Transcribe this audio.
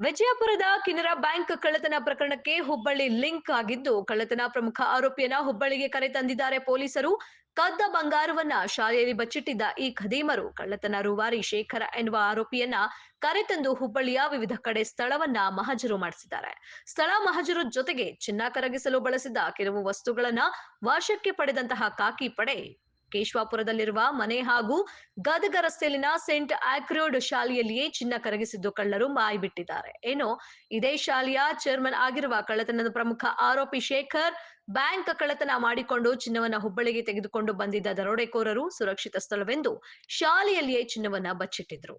ವಿಜಯಪುರದ ಕೆನರಾ ಬ್ಯಾಂಕ್ ಕಳ್ಳತನ ಪ್ರಕರಣಕ್ಕೆ ಹುಬ್ಬಳ್ಳಿ ಲಿಂಕ್ ಆಗಿದ್ದು, ಕಳ್ಳತನ ಪ್ರಮುಖ ಆರೋಪಿಯನ್ನ ಹುಬ್ಬಳ್ಳಿಗೆ ಕರೆ ತಂದಿದ್ದಾರೆ ಪೊಲೀಸರು. ಕದ್ದ ಬಂಗಾರವನ್ನ ಶಾಲೆಯಲ್ಲಿ ಬಚ್ಚಿಟ್ಟಿದ್ದ ಈ ಖದೀಮರು ಕಳ್ಳತನ ರೂವಾರಿ ಶೇಖರ ಎನ್ನುವ ಆರೋಪಿಯನ್ನ ಕರೆತಂದು ಹುಬ್ಬಳ್ಳಿಯ ವಿವಿಧ ಕಡೆ ಸ್ಥಳವನ್ನ ಮಹಜರು ಮಾಡಿಸಿದ್ದಾರೆ. ಸ್ಥಳ ಮಹಜರು ಜೊತೆಗೆ ಚಿನ್ನ ಕರಗಿಸಲು ಬಳಸಿದ್ದ ಕೆಲವು ವಸ್ತುಗಳನ್ನ ವಶಕ್ಕೆ ಪಡೆದಂತಹ ಖಾಕಿ ಪಡೆ ಕೇಶವಾಪುರದಲ್ಲಿರುವ ಮನೆ ಹಾಗೂ ಗದಗ ರಸ್ತೆಯಲ್ಲಿನ ಸೆಂಟ್ ಆಕ್ರೋಡ್ ಶಾಲೆಯಲ್ಲಿಯೇ ಚಿನ್ನ ಕರಗಿಸಿದ್ದು ಕಳ್ಳರು ಬಾಯ್ಬಿಟ್ಟಿದ್ದಾರೆ. ಏನು, ಇದೇ ಶಾಲೆಯ ಚೇರ್ಮನ್ ಆಗಿರುವ ಕಳ್ಳತನದ ಪ್ರಮುಖ ಆರೋಪಿ ಶೇಖರ್ ಬ್ಯಾಂಕ್ ಕಳ್ಳತನ ಮಾಡಿಕೊಂಡು ಚಿನ್ನವನ್ನ ಹುಬ್ಬಳ್ಳಿಗೆ ತೆಗೆದುಕೊಂಡು ಬಂದಿದ್ದ ದರೋಡೆಕೋರರು ಸುರಕ್ಷಿತ ಸ್ಥಳವೆಂದು ಶಾಲೆಯಲ್ಲಿಯೇ ಚಿನ್ನವನ್ನ ಬಚ್ಚಿಟ್ಟಿದ್ರು.